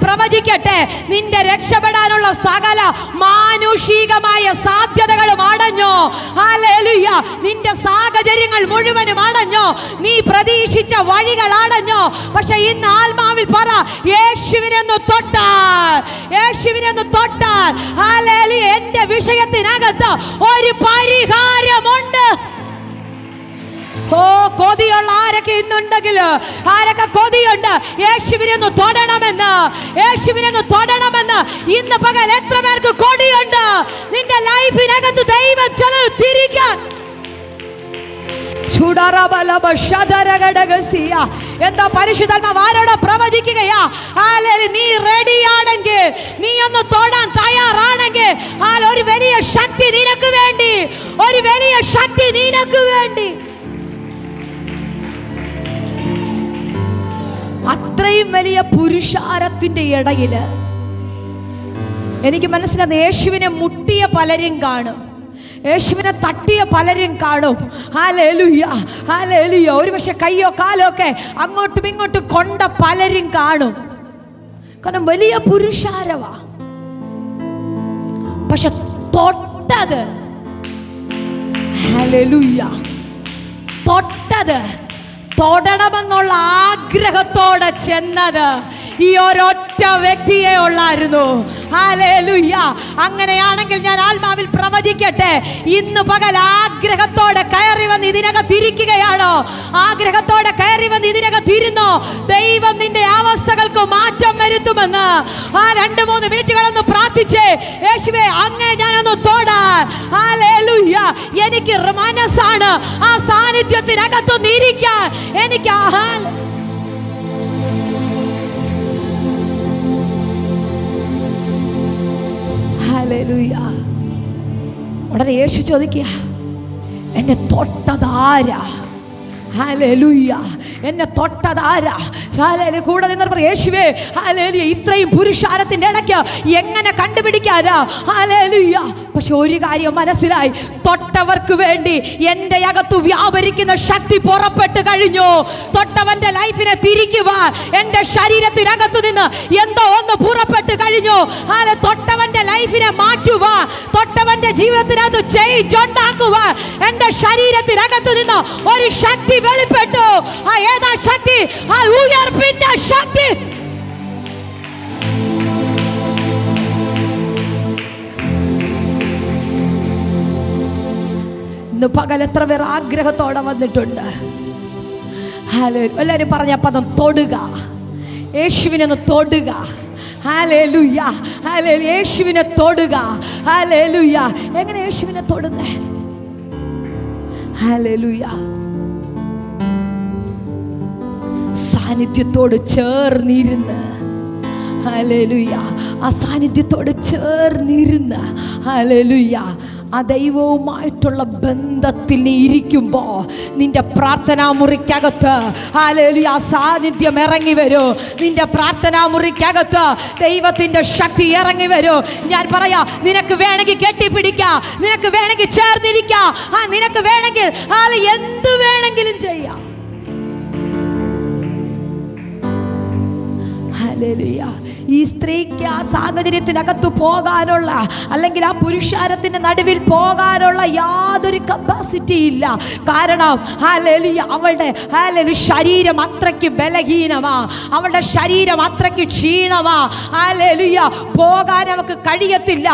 പ്രവചിക്കട്ടെ, നിന്റെ രക്ഷപ്പെടാനുള്ള സകല മാനുഷികമായ സാധ്യതകളും അടഞ്ഞോ. ഹല്ലേലൂയ. നിന്റെ സാഹചര്യങ്ങൾ മുഴുവനും അടഞ്ഞോ. നീ പ്രതീക്ഷിച്ച വഴികൾ അടഞ്ഞോ. പക്ഷെ ഇന്ന് ആത്മാവിൽ പറ, യേശുവിനൊന്ന് തൊട്ടാൽ, യേശുവിനൊന്ന് തൊട്ടാൽ ഹല്ലേലൂയ, എന്റെ വിഷയത്തിനകത്ത് ഒരു പരിഹാരമുണ്ട്. ഓ, കൊതിയുള്ള ആരൊക്കെ ഇന്നുണ്ടെങ്കിൽ, ആരൊക്കെ കൊതിയുണ്ട് യേശുവിനൊന്ന് തൊടണമെന്ന്, യേശുവിനൊന്ന് തൊടണമെന്ന് ഇന്ന് പകൽ എത്ര പേർക്ക് കൊതിയുണ്ട്? നിന്റെ ലൈഫിനകത്ത് ദൈവം ചിലത് തിരിക്കാൻ. എന്താ പരിശുദ്ധാത്മാവ് ആരോട് പ്രവചിക്കുകയാ? നീ റെഡിയാണെങ്കിൽ, നീ ഒന്ന് തൊടാൻ തയ്യാറാണെങ്കിൽ, ഒരു വലിയ ശക്തി നിനക്ക് വേണ്ടി, ഒരു വലിയ ശക്തി നിനക്ക് വേണ്ടി. അത്രയും വലിയ പുരുഷാരത്തിന്റെ ഇടയില് എനിക്ക് മനസ്സിലാകുന്നത്, യേശുവിനെ മുട്ടിയ പലരും കാണും, യേശുവിനെ തട്ടിയ പലരും കാണും. Hallelujah, hallelujah. ഒരുപക്ഷെ കയ്യോ കാലോ ഒക്കെ അങ്ങോട്ടും ഇങ്ങോട്ടും കൊണ്ട പലരും കാണും. കാരണം വലിയ പുരുഷാരവാ. പക്ഷെ തൊട്ടത്, ഹല്ലേലൂയ, തൊട്ടത്, തൊടണമെന്നുള്ള ആഗ്രഹത്തോടെ ചെന്നത് ഈ ഒരൊറ്റ വ്യക്തിയെ ഉള്ളായിരുന്നു. ഹല്ലേലൂയ. അങ്ങനെയാണെങ്കിൽ ഞാൻ ആത്മാവിൽ പ്രവചിക്കട്ടെ, ഇന്ന് പകൽ ആഗ്രഹത്തോടെ കയറി വന്ന് ഇതിനകത്തിരിക്കുകയാണോ? ആഗ്രഹത്തോടെ കയറി വന്ന് ഇതിനകത്തിരുന്നോ? ദൈവം നിന്റെ അവസ്ഥകൾക്ക് മാറ്റം വരുത്തുമെന്ന്. 2-3 മിനിറ്റുകളൊന്ന് പ്രാർത്ഥിച്ചേ, യേശുവേ അങ്ങേ ഞാനൊന്ന് തൊടാൻ. ഹല്ലേലൂയ. എനിക്ക് മനസ്സാണ് ആ സാന്നിധ്യത്തിനകത്തൊന്ന് ഇരിക്കാൻ. എനിക്ക് ഹല്ലേലൂയ. ഉടനെ യേശു ചോദിക്കുക, എന്നെ തൊട്ടതാരാ? ഹല്ലേലൂയ. എന്നെ തൊട്ടതാരാ? ഹല്ലേലൂയ. കൂടെ നിന്ന് പറ, യേശുവേ ഹല്ലേലൂയ, ഇത്രയും പുരുഷാരത്തിന്റെ ഇടയ്ക്ക് എങ്ങനെ കണ്ടുപിടിക്കാനാ? ഹല്ലേലൂയ. പക്ഷെ ഒരു കാര്യം മനസ്സിലായി, തൊട്ടവർക്ക് വേണ്ടി എൻ്റെ അകത്ത് വ്യാപരിക്കുന്ന ശക്തി പുറപ്പെട്ട് കഴിഞ്ഞു. തൊട്ടവന്റെ ലൈഫിനെ തിരിക്കുവാൻ എൻ്റെ ശരീരത്തിനകത്തു നിന്ന് എന്തോ ഒന്ന് പുറപ്പെട്ട് കഴിഞ്ഞു. തൊട്ടവന്റെ ലൈഫിനെ മാറ്റുവാൻ, തൊട്ടവന്റെ ജീവിതത്തിനകത്ത് ചേഞ്ച് ഉണ്ടാക്കുവാൻ എൻ്റെ ശരീരത്തിനകത്തു നിന്ന് ഒരു ശക്തി വെളിപ്പെട്ടു. ഏതാ ശക്തി? ഉയർപ്പിന്റെ ശക്തി. ഇന്ന് പകൽ എത്ര പേർ ആഗ്രഹത്തോടെ വന്നിട്ടുണ്ട്? എല്ലാവരും പറഞ്ഞ പദം തൊടുക. യേശുവിനൊന്ന് തൊടുക. Hallelujah, hallelujah. യേശുവിനെ തൊടുക. ഹല്ലേലൂയ. എങ്ങനെ യേശുവിനെ തൊടുന്നേ? ഹല്ലേലൂയ. സാന്നിധ്യത്തോട് ചേർന്നിരുന്ന്, ഹല്ലേലൂയ, ആ സാന്നിധ്യത്തോട് ചേർന്നിരുന്ന്, ഹല്ലേലൂയ, ആ ദൈവവുമായിട്ടുള്ള ബന്ധത്തിൽ നീ ഇരിക്കുമ്പോൾ നിന്റെ പ്രാർത്ഥനാ മുറിക്കകത്ത് ഹല്ലേലൂയ ആ സാന്നിധ്യം ഇറങ്ങി വരൂ. നിന്റെ പ്രാർത്ഥനാ മുറിക്കകത്ത് ദൈവത്തിന്റെ ശക്തി ഇറങ്ങി വരൂ. ഞാൻ പറയാ, നിനക്ക് വേണമെങ്കിൽ കെട്ടിപ്പിടിക്കാം, നിനക്ക് വേണമെങ്കിൽ ചേർന്നിരിക്കാം, നിനക്ക് വേണമെങ്കിൽ എന്ത് വേണമെങ്കിലും ചെയ്യാം. ഹല്ലേലൂയ. ഈ സ്ത്രീക്ക് ആ സാഹചര്യത്തിനകത്ത് പോകാനുള്ള, അല്ലെങ്കിൽ ആ പുരുഷാരത്തിന്റെ നടുവിൽ പോകാനുള്ള യാതൊരു കപ്പാസിറ്റി ഇല്ല. കാരണം ഹല്ലേലൂയ അവളുടെ ശരീരം അത്രയ്ക്ക് ബലഹീനമാ, അവളുടെ ശരീരം അത്രയ്ക്ക് ക്ഷീണമാ. ഹല്ലേലൂയ പോകാൻ അവൾക്ക് കഴിയത്തില്ല.